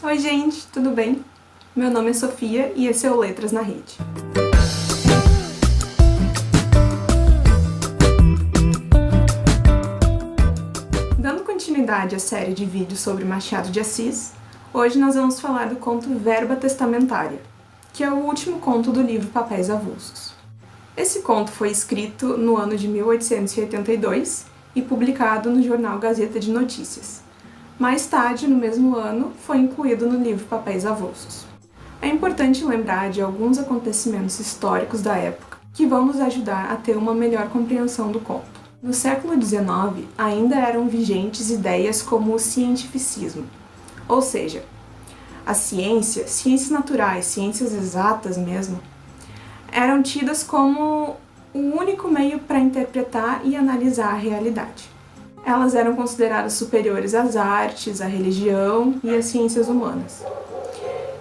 Oi gente, tudo bem? Meu nome é Sofia e esse é o Letras na Rede. Dando continuidade à série de vídeos sobre Machado de Assis, hoje nós vamos falar do conto Verba Testamentária, que é o último conto do livro Papéis Avulsos. Esse conto foi escrito no ano de 1882 e publicado no jornal Gazeta de Notícias. Mais tarde, no mesmo ano, foi incluído no livro Papéis Avulsos. É importante lembrar de alguns acontecimentos históricos da época que vão nos ajudar a ter uma melhor compreensão do conto. No século XIX, ainda eram vigentes ideias como o cientificismo, ou seja, a ciência, ciências naturais, ciências exatas mesmo, eram tidas como o único meio para interpretar e analisar a realidade. Elas eram consideradas superiores às artes, à religião e às ciências humanas.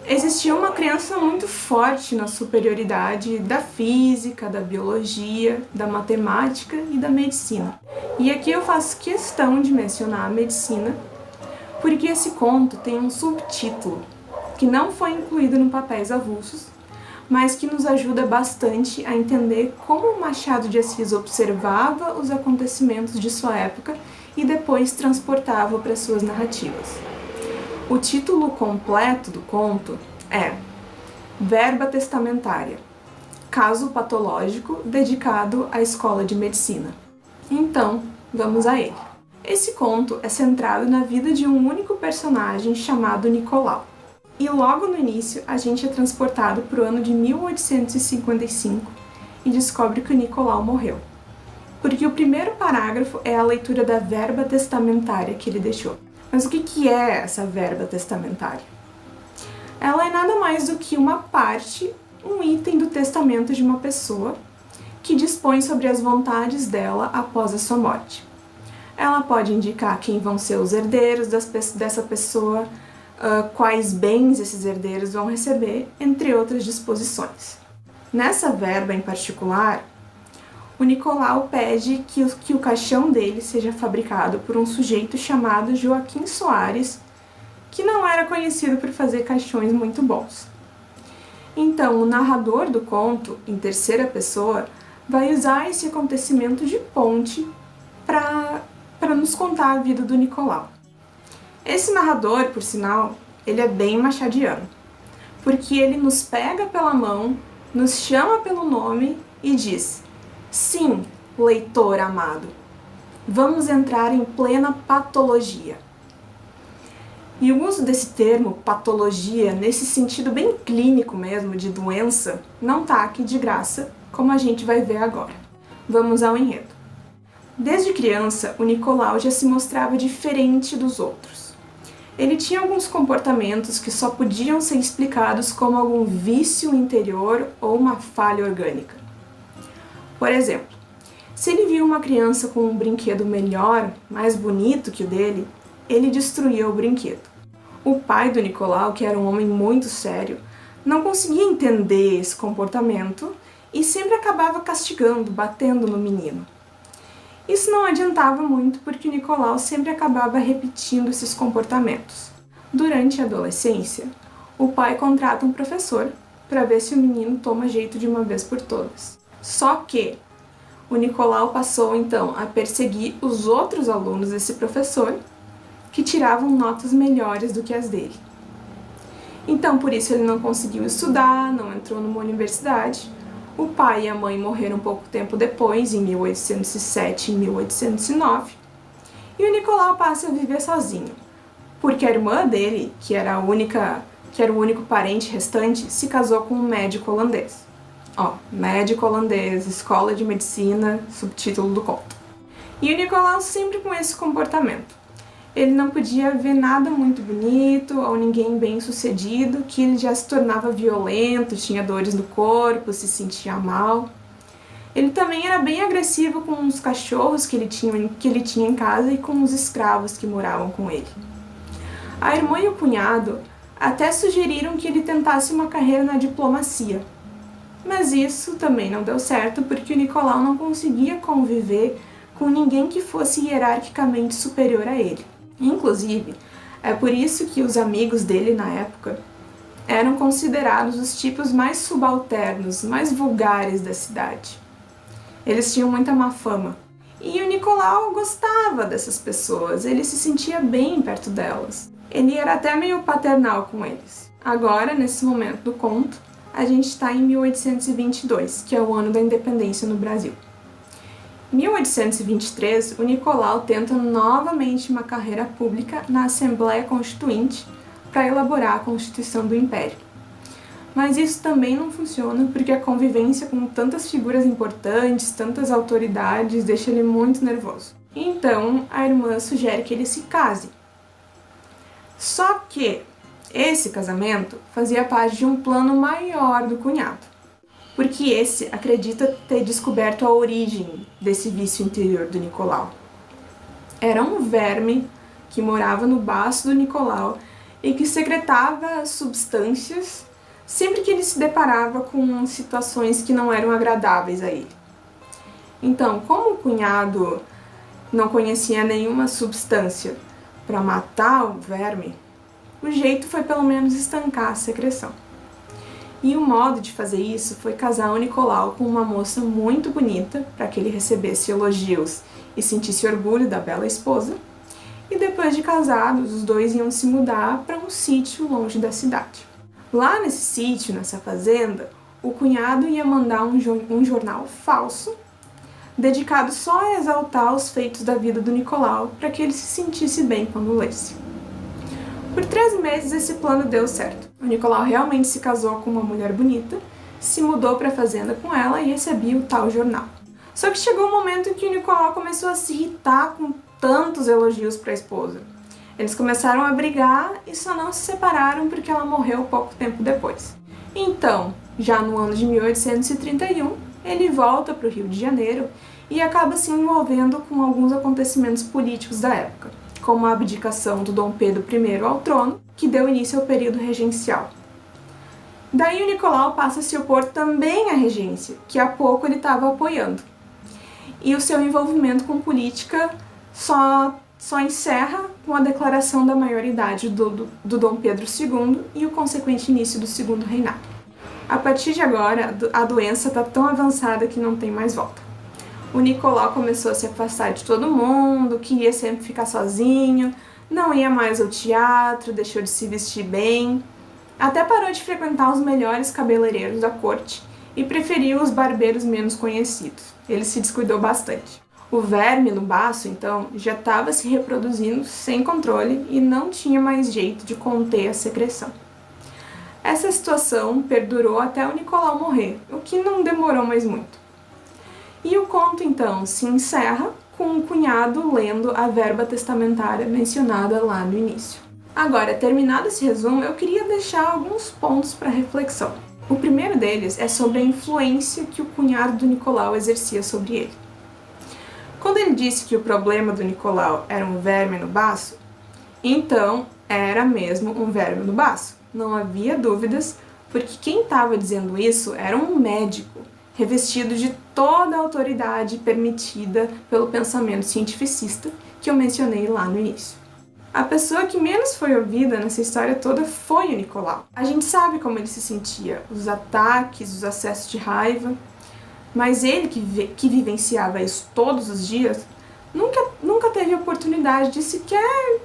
Existia uma crença muito forte na superioridade da física, da biologia, da matemática e da medicina. E aqui eu faço questão de mencionar a medicina, porque esse conto tem um subtítulo que não foi incluído no Papéis Avulsos, mas que nos ajuda bastante a entender como Machado de Assis observava os acontecimentos de sua época e depois transportava para suas narrativas. O título completo do conto é Verba Testamentária, caso patológico dedicado à escola de medicina. Então, vamos a ele. Esse conto é centrado na vida de um único personagem chamado Nicolau. E logo no início, a gente é transportado para o ano de 1855 e descobre que o Nicolau morreu. Porque o primeiro parágrafo é a leitura da verba testamentária que ele deixou. Mas o que é essa verba testamentária? Ela é nada mais do que uma parte, um item do testamento de uma pessoa que dispõe sobre as vontades dela após a sua morte. Ela pode indicar quem vão ser os herdeiros dessa pessoa, quais bens esses herdeiros vão receber, entre outras disposições. Nessa verba em particular, o Nicolau pede que o caixão dele seja fabricado por um sujeito chamado Joaquim Soares, que não era conhecido por fazer caixões muito bons. Então, o narrador do conto, em terceira pessoa, vai usar esse acontecimento de ponte para nos contar a vida do Nicolau. Esse narrador, por sinal, ele é bem machadiano, porque ele nos pega pela mão, nos chama pelo nome e diz: sim, leitor amado, vamos entrar em plena patologia. E o uso desse termo, patologia, nesse sentido bem clínico mesmo, de doença, não tá aqui de graça, como a gente vai ver agora. Vamos ao enredo. Desde criança, o Nicolau já se mostrava diferente dos outros. Ele tinha alguns comportamentos que só podiam ser explicados como algum vício interior ou uma falha orgânica. Por exemplo, se ele viu uma criança com um brinquedo melhor, mais bonito que o dele, ele destruía o brinquedo. O pai do Nicolau, que era um homem muito sério, não conseguia entender esse comportamento e sempre acabava castigando, batendo no menino. Isso não adiantava muito porque o Nicolau sempre acabava repetindo esses comportamentos. Durante a adolescência, o pai contrata um professor para ver se o menino toma jeito de uma vez por todas. Só que o Nicolau passou então a perseguir os outros alunos desse professor que tiravam notas melhores do que as dele. Então, por isso ele não conseguiu estudar, não entrou numa universidade. O pai e a mãe morreram pouco tempo depois, em 1807 e 1809, e o Nicolau passa a viver sozinho, porque a irmã dele, que era o único parente restante, se casou com um médico holandês. Médico holandês, escola de medicina, subtítulo do conto. E o Nicolau sempre com esse comportamento. Ele não podia ver nada muito bonito ou ninguém bem sucedido, que ele já se tornava violento, tinha dores no corpo, se sentia mal. Ele também era bem agressivo com os cachorros que ele tinha em casa e com os escravos que moravam com ele. A irmã e o cunhado até sugeriram que ele tentasse uma carreira na diplomacia, mas isso também não deu certo porque o Nicolau não conseguia conviver com ninguém que fosse hierarquicamente superior a ele. Inclusive, É por isso que os amigos dele na época eram considerados os tipos mais subalternos, mais vulgares da cidade. Eles tinham muita má fama. E o Nicolau gostava dessas pessoas, ele se sentia bem perto delas. Ele era até meio paternal com eles. Agora, nesse momento do conto, a gente está em 1822, que é o ano da independência no Brasil. Em 1823, o Nicolau tenta novamente uma carreira pública na Assembleia Constituinte para elaborar a Constituição do Império. Mas isso também não funciona porque a convivência com tantas figuras importantes, tantas autoridades, deixa ele muito nervoso. Então, a irmã sugere que ele se case. Só que esse casamento fazia parte de um plano maior do cunhado, porque esse acredita ter descoberto a origem desse vício interior do Nicolau. Era um verme que morava no baço do Nicolau e que secretava substâncias sempre que ele se deparava com situações que não eram agradáveis a ele. Então, como o cunhado não conhecia nenhuma substância para matar o verme, o jeito foi pelo menos estancar a secreção. E o modo de fazer isso foi casar o Nicolau com uma moça muito bonita, para que ele recebesse elogios e sentisse orgulho da bela esposa. E depois de casados, os dois iam se mudar para um sítio longe da cidade. Lá nesse sítio, nessa fazenda, o cunhado ia mandar um jornal falso, dedicado só a exaltar os feitos da vida do Nicolau, para que ele se sentisse bem quando lesse. Por 3 meses esse plano deu certo. O Nicolau realmente se casou com uma mulher bonita, se mudou para a fazenda com ela e recebia o tal jornal. Só que chegou um momento em que o Nicolau começou a se irritar com tantos elogios para a esposa. Eles começaram a brigar e só não se separaram porque ela morreu pouco tempo depois. Então, já no ano de 1831, ele volta para o Rio de Janeiro e acaba se envolvendo com alguns acontecimentos políticos da época, como a abdicação do Dom Pedro I ao trono, que deu início ao período regencial. Daí o Nicolau passa a se opor também à regência, que há pouco ele estava apoiando. E o seu envolvimento com política só encerra com a declaração da maioridade do Dom Pedro II e o consequente início do Segundo Reinado. A partir de agora, a doença está tão avançada que não tem mais volta. O Nicolau começou a se afastar de todo mundo, queria sempre ficar sozinho, não ia mais ao teatro, deixou de se vestir bem, até parou de frequentar os melhores cabeleireiros da corte e preferiu os barbeiros menos conhecidos. Ele se descuidou bastante. O verme no baço, então, já estava se reproduzindo sem controle e não tinha mais jeito de conter a secreção. Essa situação perdurou até o Nicolau morrer, o que não demorou mais muito. E o conto, então, se encerra com o cunhado lendo a verba testamentária mencionada lá no início. Agora, terminado esse resumo, eu queria deixar alguns pontos para reflexão. O primeiro deles é sobre a influência que o cunhado do Nicolau exercia sobre ele. Quando ele disse que o problema do Nicolau era um verme no baço, então era mesmo um verme no baço. Não havia dúvidas, porque quem estava dizendo isso era um médico, revestido de toda a autoridade permitida pelo pensamento cientificista que eu mencionei lá no início. A pessoa que menos foi ouvida nessa história toda foi o Nicolau. A gente sabe como ele se sentia, os ataques, os acessos de raiva, mas ele que vivenciava isso todos os dias, nunca teve oportunidade de sequer,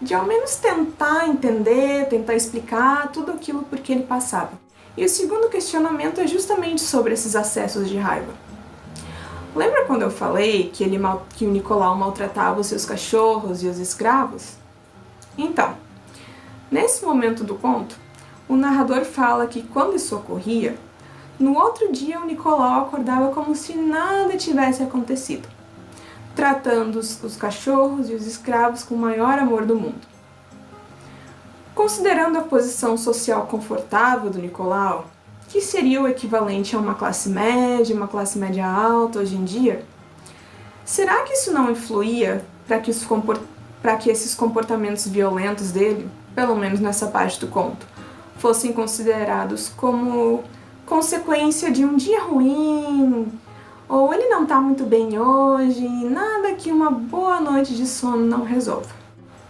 de ao menos tentar entender, tentar explicar tudo aquilo por que ele passava. E o segundo questionamento é justamente sobre esses acessos de raiva. Lembra quando eu falei que o Nicolau maltratava os seus cachorros e os escravos? Então, nesse momento do conto, o narrador fala que quando isso ocorria, no outro dia o Nicolau acordava como se nada tivesse acontecido, tratando os cachorros e os escravos com o maior amor do mundo. Considerando a posição social confortável do Nicolau, que seria o equivalente a uma classe média alta hoje em dia, será que isso não influía para que esses comportamentos violentos dele, pelo menos nessa parte do conto, fossem considerados como consequência de um dia ruim, ou ele não está muito bem hoje, nada que uma boa noite de sono não resolva?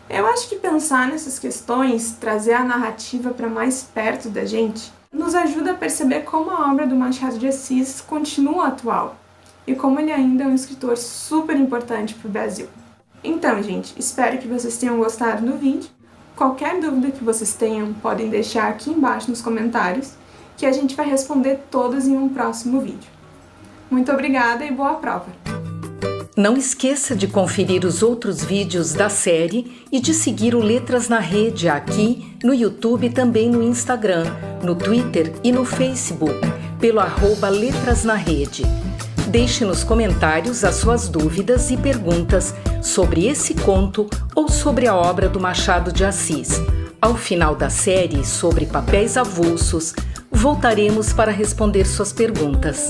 Eu acho que pensar nessas questões, trazer a narrativa para mais perto da gente, nos ajuda a perceber como a obra do Machado de Assis continua atual e como ele ainda é um escritor super importante para o Brasil. Então, gente, espero que vocês tenham gostado do vídeo. Qualquer dúvida que vocês tenham, podem deixar aqui embaixo nos comentários, que a gente vai responder todas em um próximo vídeo. Muito obrigada e boa prova! Não esqueça de conferir os outros vídeos da série e de seguir o Letras na Rede aqui no YouTube e também no Instagram, no Twitter e no Facebook, pelo @Letras na Rede. Deixe nos comentários as suas dúvidas e perguntas sobre esse conto ou sobre a obra do Machado de Assis. Ao final da série sobre papéis avulsos, voltaremos para responder suas perguntas.